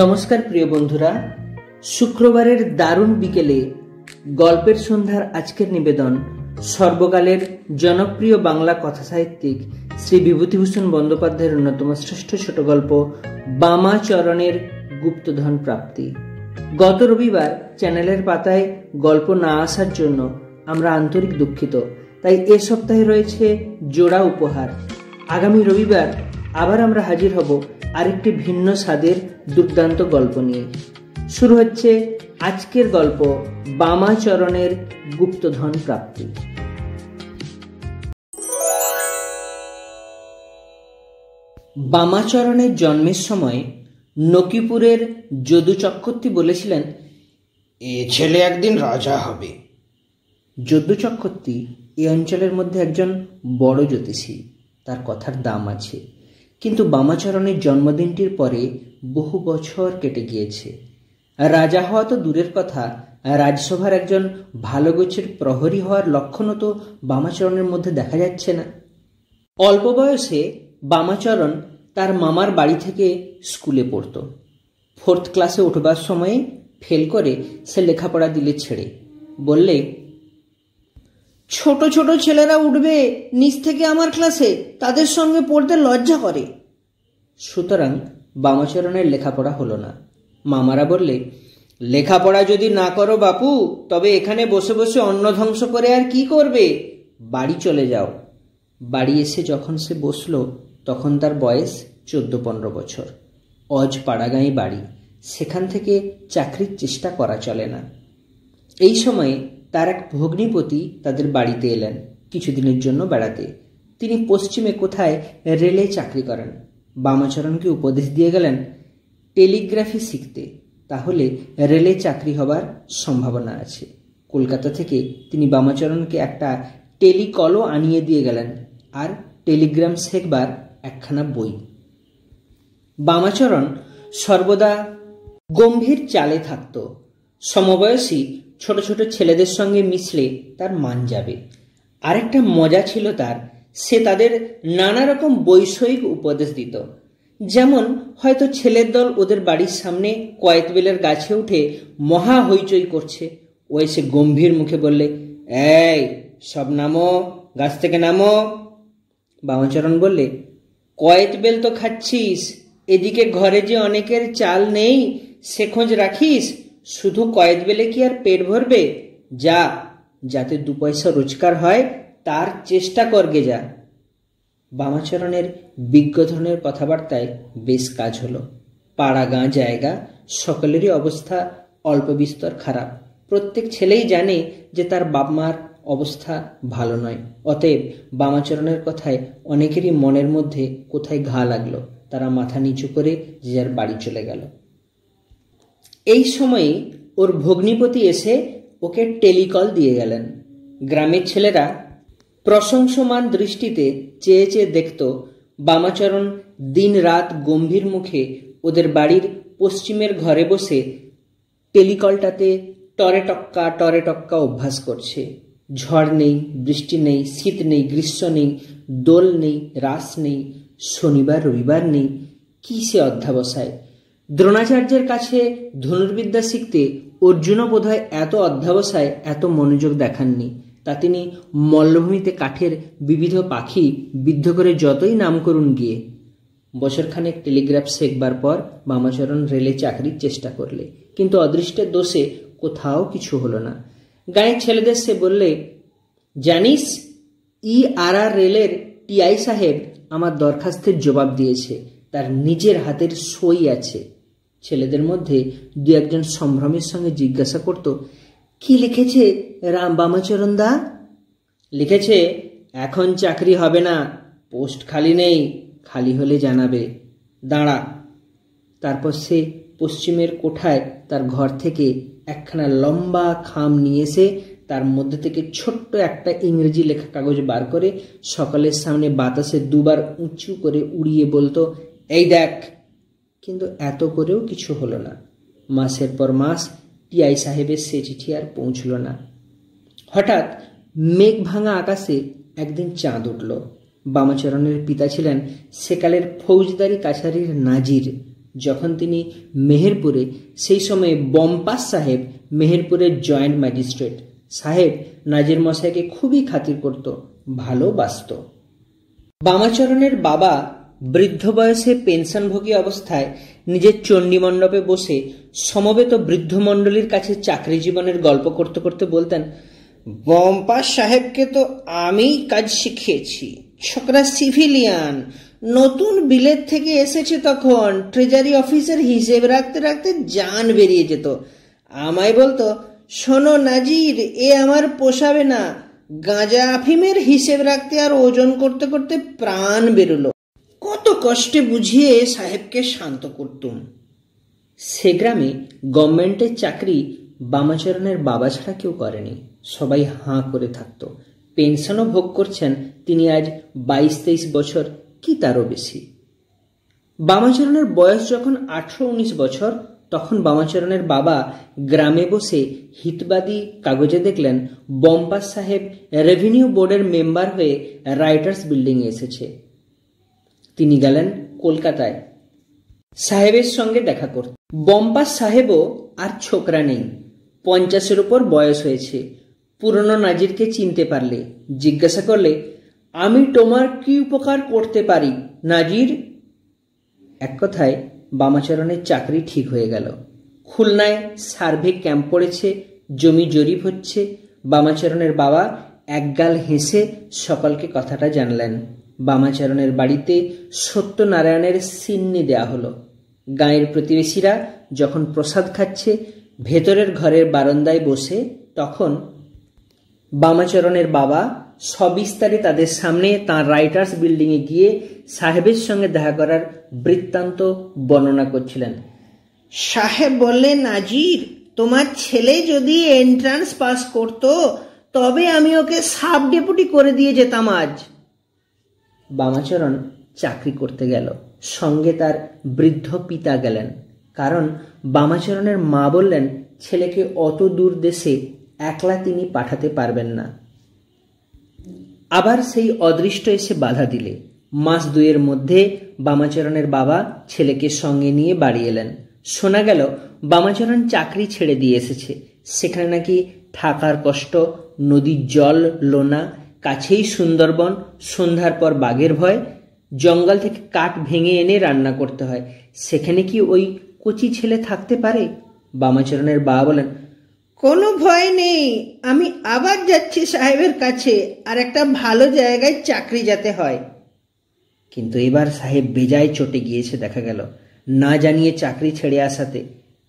নমস্কার প্রিয় বন্ধুরা, শুক্রবারের দারুণ বিকেলে গল্পের সন্ধ্যার আজকের নিবেদন সর্বকালের জনপ্রিয় বাংলা কথা সাহিত্যিক শ্রী বিভূতিভূষণ বন্দ্যোপাধ্যায়ের অন্যতম শ্রেষ্ঠ ছোট গল্প বামাচরণের গুপ্তধন প্রাপ্তি। গত রবিবার চ্যানেলের পাতায় গল্প না আসার জন্য আমরা আন্তরিক দুঃখিত, তাই এ সপ্তাহে রয়েছে জোড়া উপহার। আগামী রবিবার আবার আমরা হাজির হব আরেকটি ভিন্ন স্বাদের দুর্দান্ত গল্প নিয়ে। শুরু হচ্ছে আজকের গল্প বামাচরণের গুপ্তধন প্রাপ্তি। বামাচরণের জন্মের সময় নকিপুরের যদু চক্রবর্তী বলেছিলেন, এ ছেলে একদিন রাজা হবে। যদু চক্রবর্তী এ অঞ্চলের মধ্যে একজন বড় জ্যোতিষী, তার কথার দাম আছে। কিন্তু বামাচরণের জন্মদিনটির পরে বহু বছর কেটে গিয়েছে। রাজা হওয়া তো দূরের কথা, রাজসভার একজন ভালো গোছের প্রহরী হওয়ার লক্ষণও তো বামাচরণের মধ্যে দেখা যাচ্ছে না। অল্প বয়সে বামাচরণ তার মামার বাড়ি থেকে স্কুলে পড়ত। 4th ক্লাসে উঠবার সময়ে ফেল করে সে লেখাপড়া দিলে ছেড়ে। বললে, ছোট ছোট ছেলেরা উঠবে নিচ থেকে আমার ক্লাসে, তাদের সঙ্গে পড়তে লজ্জা করে। সুতরাং বামাচরণের লেখাপড়া হলো না। মামারা বললে, লেখাপড়া যদি না করো বাপু, তবে এখানে বসে বসে অন্ন ধ্বংস করে আর কি করবে, বাড়ি চলে যাও। বাড়ি এসে যখন সে বসল তখন তার বয়স 14-15 বছর। অজ পাড়াগাঁই বাড়ি, সেখান থেকে চাকরির চেষ্টা করা চলে না। এই সময়ে তার এক ভগ্নিপতি তাদের বাড়িতে এলেন কিছুদিনের জন্য বেড়াতে। তিনি পশ্চিমে কোথায় রেলে চাকরি করেন। বামাচরণকে উপদেশ দিয়ে গেলেন টেলিগ্রাফি শিখতে, তাহলে রেলে চাকরি হবার সম্ভাবনা আছে। কলকাতা থেকে তিনি বামাচরণকে একটা টেলিকলও আনিয়ে দিয়ে গেলেন আর টেলিগ্রাম শেখবার একখানা বই। বামাচরণ সর্বদা গম্ভীর চালে থাকত। সমবয়সী ছোট ছোট ছেলেদের সঙ্গে মিশলে তার মান যাবে। আরেকটা মজা ছিল তার, সে তাদের নানা রকম বৈষয়িক উপদেশ দিত। যেমন হয়তো ছেলের দল ওদের বাড়ির সামনে কয়েতবেলের গাছে উঠে মহা হইচই করছে, ও এসে গম্ভীর মুখে বললে, এই সব নামো, গাছ থেকে নামো। বামাচরণ বললে, কয়েতবেল তো খাচ্ছিস, এদিকে ঘরে যে অনেকের চাল নেই সে খোঁজ রাখিস, শুধু কয়েতবেলে কি আর পেট ভরবে? যা, যাতে 2 পয়সা রোজগার হয় তার চেষ্টা করগে যা। বামাচরণের বিজ্ঞ ধরনের কথাবার্তায় বেশ কাজ হলো। পাড়া গাঁ জায়গা সকলেরই অবস্থা অল্প বিস্তর খারাপ। প্রত্যেক ছেলেই জানে যে তার বাপ মার অবস্থা ভালো নয়। অতএব বামাচরণের কথায় অনেকেরই মনের মধ্যে কোথায় ঘা লাগলো, তারা মাথা নিচু করে যে যার বাড়ি চলে গেল। এই সময়ে ওর ভগ্নিপতি এসে ওকে টেলিকল দিয়ে গেলেন। গ্রামের ছেলেরা প্রশংসমান দৃষ্টিতে চেয়ে চেয়ে দেখত বামাচরণ দিন রাত গম্ভীর মুখে ওদের বাড়ির পশ্চিমের ঘরে বসে টেলিকলটাতে টরে টক্কা অভ্যাস করছে। ঝড় নেই, বৃষ্টি নেই, শীত নেই, গ্রীষ্ম নেই, দোল নেই, রাস নেই, শনিবার রবিবার নেই, কি সে অধ্যাবসায়। দ্রোণাচার্যের কাছে ধনুর্বিদ্যা শিখতে অর্জুনও বোধহয় এত অধ্যাবসায়, এত মনোযোগ দেখাননি। তা তিনি মল্লভূমিতে কাঠের বিবিধ পাখি বিদ্ধ করে যতই নাম করুন গিয়ে। বছরখানেক টেলিগ্রাফ শেখবার পর বামাচরণ রেলে চাকরির চেষ্টা করলে, কিন্তু অদৃষ্টের দোষে কোথাও কিছু হলো না। গাঁয়ের ছেলেদের সে বললে, জানিস, ERR রেলের TI সাহেব আমার দরখাস্তের জবাব দিয়েছে, তার নিজের হাতের সই আছে। ছেলেদের মধ্যে 2-1 সম্ভ্রমের সঙ্গে জিজ্ঞাসা করত, কি লিখেছে বামাচরণ দা? লিখেছে, এখন চাকরি হবে না, পোস্ট খালি নেই, খালি হলে জানাবে, দাঁড়া। তারপর সে পশ্চিমের কোঠায় তার ঘর থেকে একখানা লম্বা খাম নিয়ে এসে তার মধ্যে থেকে ছোট্ট একটা ইংরেজি লেখা কাগজ বার করে সকলের সামনে বাতাসে 2 বার উঁচু করে উড়িয়ে বলতো, এই দেখ। কিন্তু এত করেও কিছু হলো না। মাসের পর মাস TI সাহেবের সে চিঠি আর পৌঁছল না। হঠাৎ মেঘ ভাঙা আকাশে একদিন চাঁদ উঠল। বামাচরণের পিতা ছিলেন সেকালের ফৌজদারি কাছারির নাজির, যখন তিনি মেহেরপুরে, সেই সময়ে বম্পাস সাহেব মেহেরপুরের জয়েন্ট ম্যাজিস্ট্রেট, সাহেব নাজির মশাইকে খুবই খাতির করত, ভালোবাসত। বামাচরণের বাবা বৃদ্ধ বয়সে পেনশনভোগী অবস্থায় নিজের চণ্ডীমণ্ডপে বসে সমবেত বৃদ্ধমণ্ডলীর কাছে চাকরি জীবনের গল্প করতে করতে বলতেন, বম্পাস সাহেবকে তো আমিই কাজ শিখিয়েছি। ছোকরা সিভিলিয়ান, নতুন বিলেত থেকে এসেছে, তখন ট্রেজারি অফিসের হিসেব রাখতে রাখতে জান বেরিয়ে যেত। আমায় বলতো, শোনো নাজির, এ আমার পোষাবে না। গাঁজা আফিমের হিসেব রাখতে আর ওজন করতে করতে প্রাণ বেরোলো। কত কষ্টে বুঝিয়ে সাহেবকে শান্ত করতুম। সে গ্রামে গভর্নমেন্টের চাকরি বামাচরণের বাবা ছাড়া কেউ করেনি। সবাই হাঁ করে থাকত। পেনশনও ভোগ করছেন তিনি আজ 22-23 বছর, কি তারও বেশি। বামাচরণের বয়স যখন 18-19 বছর, তখন বামাচরণের বাবা গ্রামে বসে হিতবাদী কাগজে দেখলেন বম্পাস সাহেব রেভিনিউ বোর্ডের মেম্বার হয়ে রাইটার্স বিল্ডিংয়ে এসেছে। তিনি গেলেন কলকাতায় সাহেবের সঙ্গে দেখা করতে। বম্পাস সাহেবও আর ছোকরা নেই, 50-এর উপর বয়স হয়েছে। পুরনো নাজিরকে চিনতে পারলে জিজ্ঞাসা করলে, আমি তোমার কি উপকার করতে পারি নাজির? এক কথায় বামাচরণের চাকরি ঠিক হয়ে গেল। খুলনায় সার্ভে ক্যাম্প পড়েছে, জমি জরিপ হচ্ছে। বামাচরণের বাবা একগাল হেসে সকলকে কথাটা জানলেন। বামাচরণের বাড়িতে সত্যনারায়ণের সিন্নি দেয়া হলো। গাঁয়ের প্রতিবেশীরা যখন প্রসাদ খাচ্ছে ভেতরের ঘরের বারান্দায় বসে, তখন বামাচরণের বাবা সবিস্তারে তাদের সামনে তাঁর রাইটার্স বিল্ডিংয়ে গিয়ে সাহেবের সঙ্গে দেখা করার বৃত্তান্ত বর্ণনা করছিলেন। সাহেব বললেন, নাজির, তোমার ছেলে যদি এন্ট্রান্স পাস করত তবে আমি ওকে সাব ডেপুটি করে দিয়ে যেতাম আজ। বামাচরণ চাকরি করতে গেল, সঙ্গে তার বৃদ্ধ পিতা গেলেন। কারণ বামাচরণের মা বললেন, ছেলেকে অত দূর দেশে একলা তিনি পাঠাতে পারবেন না। আবার সেই অদৃষ্ট এসে বাধা দিলে মাস 2-এর মধ্যে বামাচরণের বাবা ছেলেকে সঙ্গে নিয়ে বাড়ি এলেন। শোনা গেল বামাচরণ চাকরি ছেড়ে দিয়ে এসেছে। সেখানে নাকি থাকার কষ্ট, নদীর জল লোনা, কাছেই সুন্দরবন, সন্ধ্যার পর বাঘের ভয়, জঙ্গল থেকে কাঠ ভেঙে এনে রান্না করতে হয়। সেখানে কি ওই কচি ছেলে থাকতে পারে? বামাচরণের বাবা বলেন, কোনো ভয় নেই, আমি আবার যাচ্ছি সাহেবের কাছে, আর একটা ভালো জায়গায় চাকরি যাতে হয়। কিন্তু এবার সাহেব বেজায় চটে গিয়েছে দেখা গেল, না জানিয়ে চাকরি ছেড়ে আসাতে।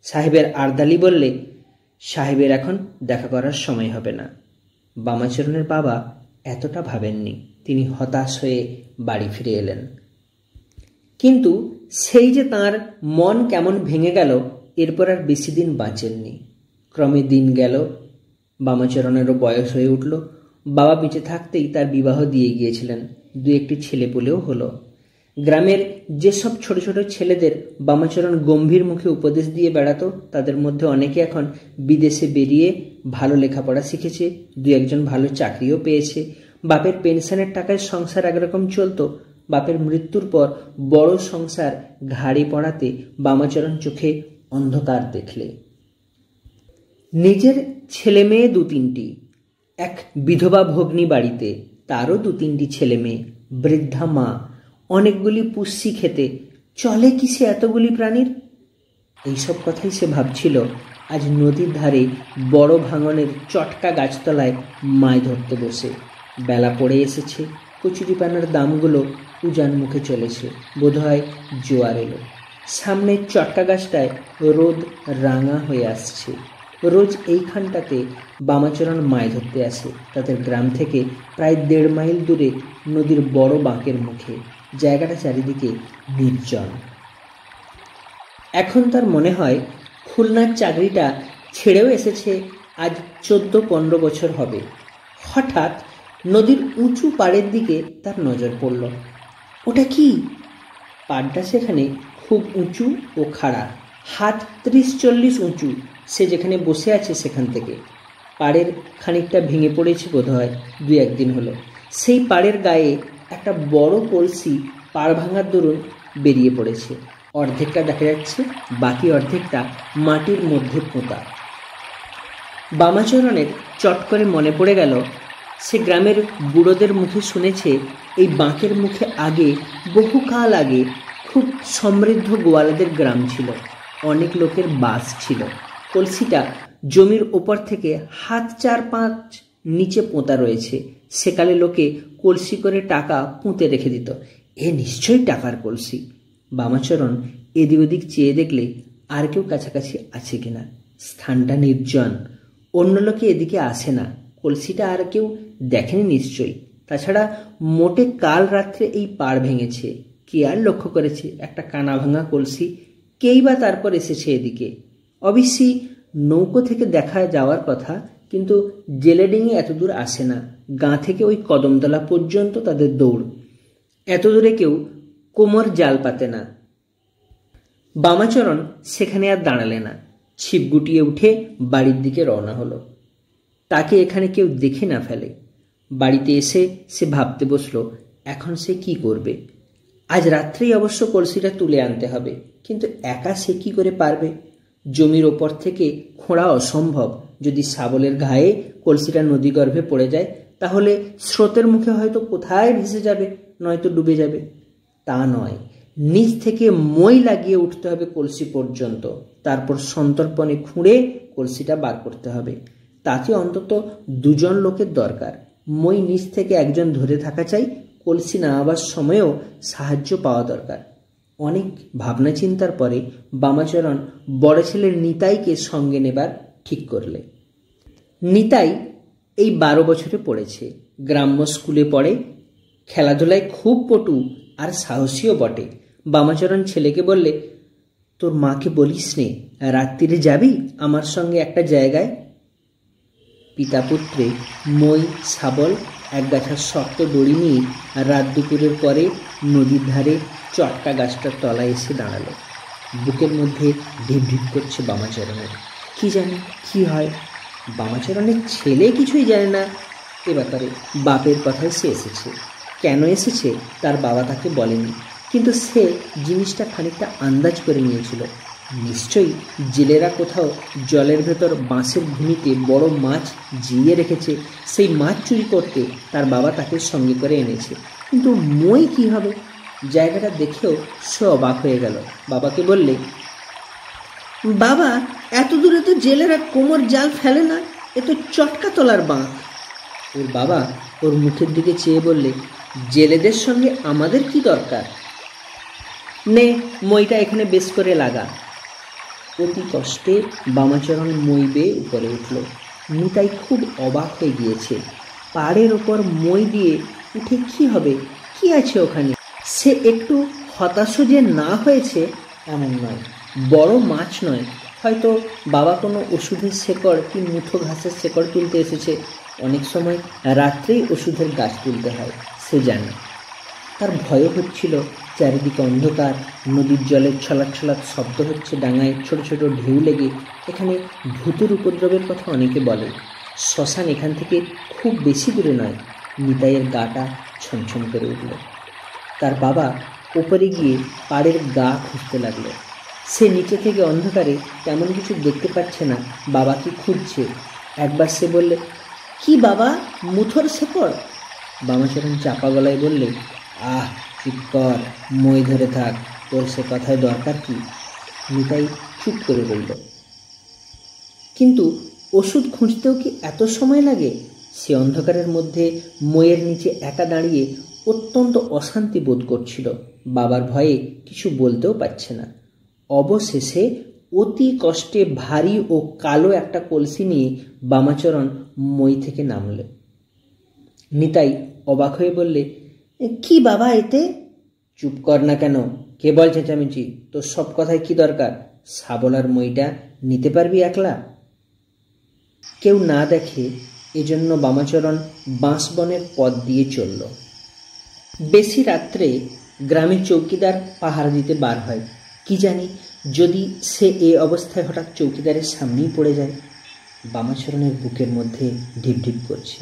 সাহেবের আর্দালি বললে, সাহেবের এখন দেখা করার সময় হবে না। বামাচরণের বাবা এতটা ভাবেননি। তিনি হতাশ হয়ে বাড়ি ফিরে এলেন। কিন্তু সেই যে তাঁর মন কেমন ভেঙে গেল, এরপর আর বেশি দিন বাঁচেননি। ক্রমে দিন গেল, বামাচরণেরও বয়স হয়ে উঠল। বাবা বেঁচে থাকতেই তার বিবাহ দিয়ে গিয়েছিলেন। 2-1টি ছেলে পুলেও হলো। গ্রামের যেসব ছোট ছোট ছেলেদের বামাচরণ গম্ভীর মুখে উপদেশ দিয়ে বেড়াতো, তাদের মধ্যে অনেকে এখন বিদেশে বেরিয়ে ভালো লেখাপড়া শিখেছে, 2-1জন ভালো চাকরিও পেয়েছে। বাপের পেনশনের টাকায় সংসার একরকম চলতো। বাপের মৃত্যুর পর বড় সংসার ঘাড়ে পড়াতে বামাচরণ চোখে অন্ধকার দেখলে। নিজের ছেলে মেয়ে 2-3টি, এক বিধবা ভগ্নী বাড়িতে, তারও 2-3টি ছেলে মেয়ে, বৃদ্ধা মা, অনেকগুলি পুষ্যি খেতে, চলে কি সে এতগুলি প্রাণীর? এইসব কথাই সে ভাবছিল আজ নদীর ধারে বড় ভাঙনের চটকা গাছতলায় মাছ ধরতে বসে। বেলা পড়ে এসেছে, কচুরিপানার দামগুলো উজান মুখে চলেছে, বোধহয় জোয়ার এলো। সামনের চটকা গাছটায় রোদ রাঙা হয়ে আসছে। রোজ এইখানটাতে বামাচরণ মাছ ধরতে আসে। তাদের গ্রাম থেকে প্রায় 1.5 মাইল দূরে নদীর বড় বাঁকের মুখে। জায়গাটা চারিদিকে নির্জন। এখন তার মনে হয় খুলনার চাকরিটা ছেড়েও এসেছে আজ 14-15 বছর হবে। হঠাৎ নদীর উঁচু পাড়ের দিকে তার নজর পড়ল। ওটা কি? পাড়টা সেখানে খুব উঁচু ও খাড়া, হাত 30-40 উঁচু। সে যেখানে বসে আছে সেখান থেকে পাড়ের খানিকটা ভেঙে পড়েছে বোধহয় 2-1 দিন হলো। সেই পাড়ের গায়ে একটা বড় কলসি পাড় ভাঙার দরুন বেরিয়ে পড়েছে। অর্ধেকটা দেখা যাচ্ছে, বাকি অর্ধেকটা মাটির মধ্যে পোঁতা। বামাচরণের চট করে মনে পড়ে গেল, সে গ্রামের বুড়োদের মুখে শুনেছে এই বাঁকের মুখে আগে, বহুকাল আগে, খুব সমৃদ্ধ গোয়ালাদের গ্রাম ছিল, অনেক লোকের বাস ছিল। কলসিটা জমির ওপর থেকে হাত 4-5 নিচে পোঁতা রয়েছে। সেকালে লোকে কলসি করে টাকা পুঁতে রেখে দিত। এ নিশ্চয়ই টাকার কলসি। বামাচরণ এদিক ওদিক চেয়ে দেখলে আর কেউ কাছাকাছি আছে কিনা। স্থানটা নির্জন, অন্য লোকে এদিকে আসে না। কলসিটা আর কেউ দেখেনি নিশ্চয়ই। তাছাড়া মোটে কাল রাত্রে এই পাড় ভেঙেছে, কে আর লক্ষ্য করেছে একটা কানা ভাঙা কলসি? কেই বা তারপর এসেছে এদিকে? অবশ্যই নৌকো থেকে দেখা যাওয়ার কথা, কিন্তু জেলেডিঙে এত দূর আসে না। গাঁ থেকে ওই কদমতলা পর্যন্ত তাদের দৌড়, এত দূরে কেউ কোমর জাল পাতে না। বামাচরণ সেখানে আর দাঁড়ালে না, ছিপ গুটিয়ে উঠে বাড়ির দিকে রওনা হলো। তাকে এখানে কেউ দেখে না ফেলে। বাড়িতে এসে সে ভাবতে বসলো, এখন সে কি করবে। আজ রাত্রেই অবশ্য কলসিটা তুলে আনতে হবে, কিন্তু একা সে কি করে পারবে? জমির ওপর থেকে খোঁড়া অসম্ভব। যদি শাবলের ঘায়ে কলসিটা নদীগর্ভে পড়ে যায়, তাহলে স্রোতের মুখে হয়তো কোথায় ভেসে যাবে, নয়তো ডুবে যাবে। তা নয়, নিচ থেকে মই লাগিয়ে উঠতে হবে কলসি পর্যন্ত, তারপর সন্তর্পণে খুঁড়ে কলসিটা বার করতে হবে। তাতে অন্তত 2 জন লোকের দরকার। মই নিচ থেকে একজন ধরে থাকা চাই, কলসি নামাবার সময়ও সাহায্য পাওয়া দরকার। অনেক ভাবনা চিন্তার পরে বামাচরণ বড় ছেলের নিতাইকে সঙ্গে নেবার ঠিক করলে। নিতাই এই 12 বছরে পড়েছে, গ্রাম্য স্কুলে পড়ে, খেলাধুলায় খুব পটু আর সাহসীও বটে। বামাচরণ ছেলেকে বললে, তোর মাকে বলিস নে, রাত্রিরে যাবি আমার সঙ্গে একটা জায়গায়। পিতা পুত্রে মই, শাবল, এক গাছা শক্ত দড়ি নিয়ে রাত দুপুরের পরে নদীর ধারে চটকা গাছটার তলায় এসে দাঁড়ালো। বুকের মধ্যে ঢিপ ঢিপ করছে বামাচরণের। কি জানে কি হয়। বামাচরণের ছেলে কিছুই জানে না এ ব্যাপারে। বাপের কথায় সে এসেছে। কেন এসেছে তার বাবা তাকে বলেনি, কিন্তু সে জিনিসটা খানিকটা আন্দাজ করে নিয়েছিল। নিশ্চয়ই জেলেরা কোথাও জলের ভেতর বাঁশের ভূমিতে বড় মাছ জিয়ে রেখেছে, সেই মাছ চুরি করতে তার বাবা তাকে সঙ্গে করে এনেছে। কিন্তু মই কি হবে? জায়গাটা দেখেও সে অবাক হয়ে গেল। বাবাকে বললে, বাবা, এত দূরে তো জেলেরা কোমর জাল ফেলে না, এ তো চটকা তলার বাঁক। ওর বাবা ওর মুখের দিকে চেয়ে বললে, জেলেদের সঙ্গে আমাদের কি দরকার? নে, মইটা এখানে বেশ করে লাগা। অতি কষ্টে বামাচরণ মই বেয়ে উপরে উঠল। নিতাই খুব অবাক হয়ে গিয়েছে। পাড়ের ওপর মই দিয়ে উঠে কি হবে, কি আছে ওখানে? সে একটু হতাশ যে না হয়েছে এমন নয়, বড় মাছ নয়, হয়তো বাবা কোনো ওষুধের শেকড় কি মুঠো ঘাসের শেকড় তুলতে এসেছে। অনেক সময় রাত্রেই ওষুধের গাছ তুলতে হয়, সে জানে। তার ভয় হচ্ছিল, চারিদিকে অন্ধকার, নদীর জলের ছলাৎ ছলাৎ শব্দ হচ্ছে, ডাঙায় ছোট ছোট ঢেউ লেগে। এখানে ভূতের উপদ্রবের কথা অনেকে বলে। শ্মশান এখান থেকে খুব বেশি দূরে নয়। নিতাইয়ের গাটা ছমছম করে উঠল। তার বাবা ওপরে গিয়ে পাড়ের গা খুঁজতে লাগলো। সে নিচে থেকে অন্ধকারে তেমন কিছু দেখতে পাচ্ছে না, বাবাকে খুঁজছে। একবার সে বললে, কি বাবা, মুথোর শেকড়? বামাচরণ চাপা গলায় বললে, আহ, চুপ কর, মই ধরে থাক, তোর সে কথায় দরকার কি? নিতাই চুপ করে রইল। কিন্তু ওষুধ খুঁজতেও কি এত সময় লাগে? সে অন্ধকারের মধ্যে মইয়ের নিচে একা দাঁড়িয়ে অত্যন্ত অশান্তি বোধ করছিল। বাবার ভয়ে কিছু বলতেও পারছে না। অবশেষে অতি কষ্টে ভারী ও কালো একটা কলসি নিয়ে বামাচরণ মই থেকে নামল। নিতাই অবাক হয়ে বললে, কি বাবা এতে? চুপ কর না কেন, কে বল চেঁচামেচি? তোর সব কথায় কি দরকার? শাবল আর মইটা নিতে পারবি একলা? কেউ না দেখে এজন্য বামাচরণ বাঁশবনের পথ দিয়ে চলল। বেশি রাত্রে গ্রামে চৌকিদার পাহারা দিতে বার হয়। কি জানি যদি সে এ অবস্থায় হঠাৎ চৌকিদারের সামনেই পড়ে যায়। বামাচরণের বুকের মধ্যে ঢিপ ঢিপ করছে।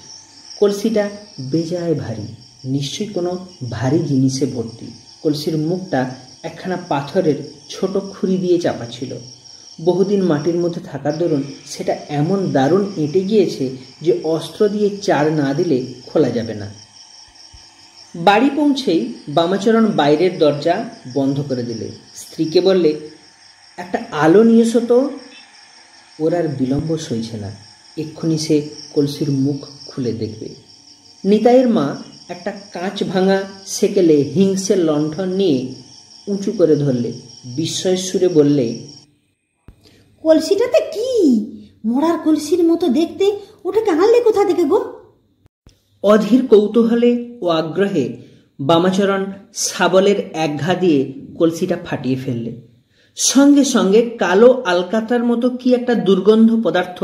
কলসিটা বেজায় ভারী, নিশ্চয়ই কোনো ভারী জিনিসে ভর্তি। কলসির মুখটা একখানা পাথরের ছোট খুঁড়ি দিয়ে চাপা ছিল। বহুদিন মাটির মধ্যে থাকার দরুন সেটা এমন দারুণ এঁটে গিয়েছে যে অস্ত্র দিয়ে চার না দিলে খোলা যাবে না। বাড়ি পৌঁছেই বামাচরণ বাইরের দরজা বন্ধ করে দিলে। স্ত্রীকে বললে, একটা আলো নিয়ে এসো তো। ওর আর বিলম্ব সইছে না, এক্ষুনি সে কলসির মুখ খুলে দেখবে। নিতাইয়ের মা একটা কাঁচ ভাঙা সেকেলে হিংসের লণ্ঠন নিয়ে উঁচু করে ধরলে, বিস্ময়ের সুরে বললে, কলসিটাতে কি? মরার কলসির মতো দেখতে, ওটাকে আনলে কোথা থেকে গো? অধীর কৌতূহলে ও আগ্রহে বামাচরণ শাবলের এক ঘা দিয়ে কলসিটা ফাটিয়ে ফেললে। সঙ্গে সঙ্গে কালো আলকাতার মতো কি একটা দুর্গন্ধ পদার্থ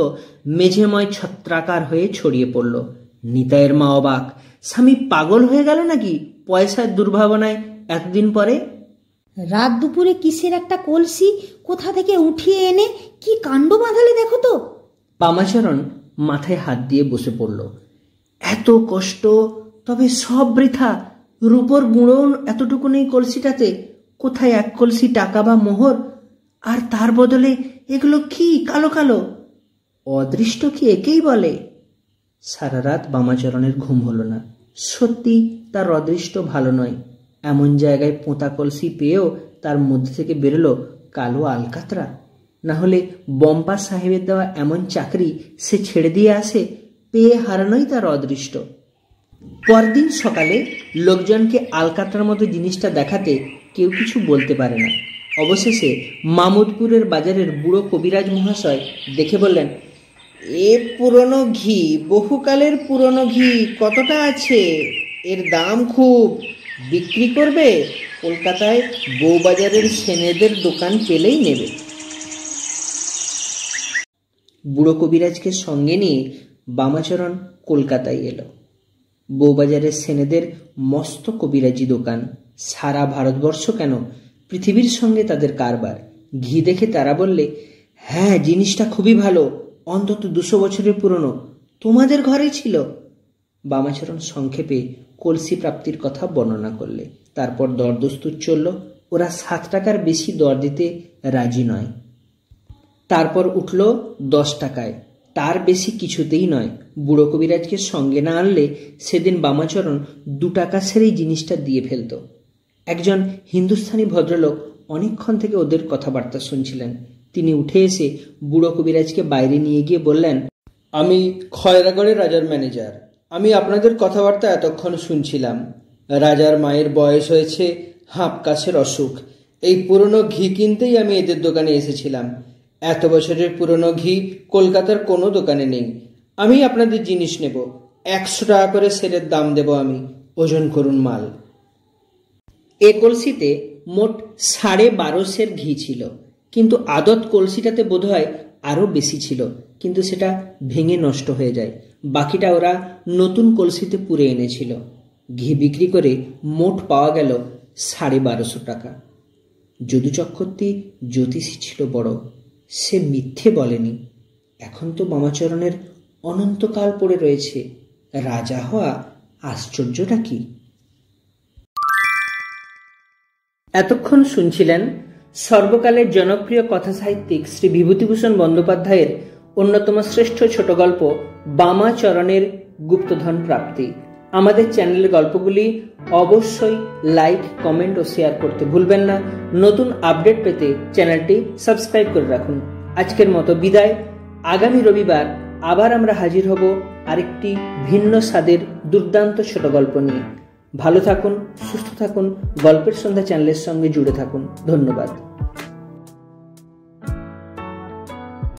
মেঝেময় ছত্রাকার হয়ে ছড়িয়ে পড়ল। নিতাইয়ের মা অবাক, স্বামী পাগল হয়ে গেল নাকি পয়সার দুর্ভাবনায় এতদিন পরে? রাত দুপুরে কিসের একটা কলসি কোথা থেকে উঠিয়ে এনে কি কাণ্ড বাঁধালে দেখো তো। বামাচরণ মাথায় হাত দিয়ে বসে পড়ল। এত কষ্ট, তবে সব বৃথা। রূপোর গুঁড়ো এতটুকু নেই কলসিটাতে। কোথায় এক কলসি টাকা বা মোহর? আর তার বদলে এগুলো কি কালো কালো? অদৃষ্ট কি একেই বলে? সারা রাত বামাচরণের ঘুম হলো না। সত্যি তার অদৃষ্ট ভালো নয়। এমন জায়গায় পোঁতা কলসি পেয়েও তার মধ্যে থেকে বেরোলো কালো আলকাতরা। না হলে বম্পা সাহেবের দেওয়া এমন চাকরি সে ছেড়ে দিয়ে আসে? পেয়ে হারানোই তার অদৃষ্ট। পরদিন সকালে লোকজনকে আলকাতরার মতো জিনিসটা দেখাতে কেউ কিছু বলতে পারে না। অবশেষে মামুদপুরের বাজারের বুড়ো কবিরাজ মহাশয় দেখে বললেন, এ পুরনো ঘি, বহুকালের পুরনো ঘি। কতটা আছে? এর দাম খুব। বিক্রি করবে? কলকাতায় বউবাজারের সেনেদের দোকান পেলেই নেবে। বুড়ো কবিরাজকে সঙ্গে নিয়ে বামাচরণ কলকাতায় এলো। বউবাজারের সেনেদের মস্ত কবিরাজি দোকান। সারা ভারতবর্ষ কেন, পৃথিবীর সঙ্গে তাদের কারবার। ঘি দেখে তারা বললে, হ্যাঁ, জিনিসটা খুবই ভালো, অন্তত 200 বছরের পুরনো। তোমাদের ঘরে ছিল? বামাচরণ সংক্ষেপে কলসি প্রাপ্তির কথা বর্ণনা করলে। তারপর দরদস্তুর চলল। ওরা 7 টাকার বেশি দর দিতে রাজি নয়। তারপর উঠল 10 টাকায়। তার বেশি কিছুতেই নয়। বুড়ো কবিরাজকে সঙ্গে না আনলে সেদিন বামাচরণ 2 টাকা সেরেই জিনিসটা দিয়ে ফেলত। একজন হিন্দুস্থানি ভদ্রলোক অনেকক্ষণ থেকে ওদের কথাবার্তা শুনছিলেন। তিনি উঠে এসে বুড়ো কবিরাজকে বাইরে নিয়ে গিয়ে বললেন, আমি খয়রাগড়ের রাজার ম্যানেজার। আমি আপনাদের কথাবার্তা এতক্ষণ শুনছিলাম। রাজার মায়ের বয়স হয়েছে, হাঁপ কাশের অসুখ। এই পুরনো ঘি কিনতেই আমি এদের দোকানে এসেছিলাম। এত বছরের পুরনো ঘি কলকাতার কোনো দোকানে নেই। আমি আপনাদের জিনিস নেব। 100 টাকা করে সেরের দাম দেব আমি। ওজন করুন মাল। এ কলসিতে মোট 12.5 সের ঘি ছিল, কিন্তু আদত কলসিটাতে বোধহয় আরও বেশি ছিল, কিন্তু সেটা ভেঙে নষ্ট হয়ে যায়। বাকিটা ওরা নতুন কলসিতে পুরে এনেছিল। ঘি বিক্রি করে মোট পাওয়া গেল 1250 টাকা। যদু চক্রবর্তী জ্যোতিষী ছিল বড়, সে মিথ্যে বলেনি। এখন তো বামাচরণের অনন্তকাল পড়ে রয়েছে। রাজা হওয়া আশ্চর্যটা কি? এতক্ষণ শুনছিলেন সর্বকালের জনপ্রিয় কথা সাহিত্যিক শ্রী বিভূতিভূষণ বন্দ্যোপাধ্যায়ের অন্যতম শ্রেষ্ঠ ছোট গল্প বামাচরণের গুপ্তধন প্রাপ্তি। আমাদের চ্যানেলের গল্পগুলি অবশ্যই লাইক, কমেন্ট ও শেয়ার করতে ভুলবেন না। নতুন আপডেট পেতে চ্যানেলটি সাবস্ক্রাইব করে রাখুন। আজকের মতো বিদায়। আগামী রবিবার আবার আমরা হাজির হব আরেকটি ভিন্ন স্বাদের দুর্দান্ত ছোট গল্প নিয়ে। ভালো থাকুন, সুস্থ থাকুন, গল্পের সন্ধ্যা চ্যানেলের সঙ্গে জুড়ে থাকুন। ধন্যবাদ।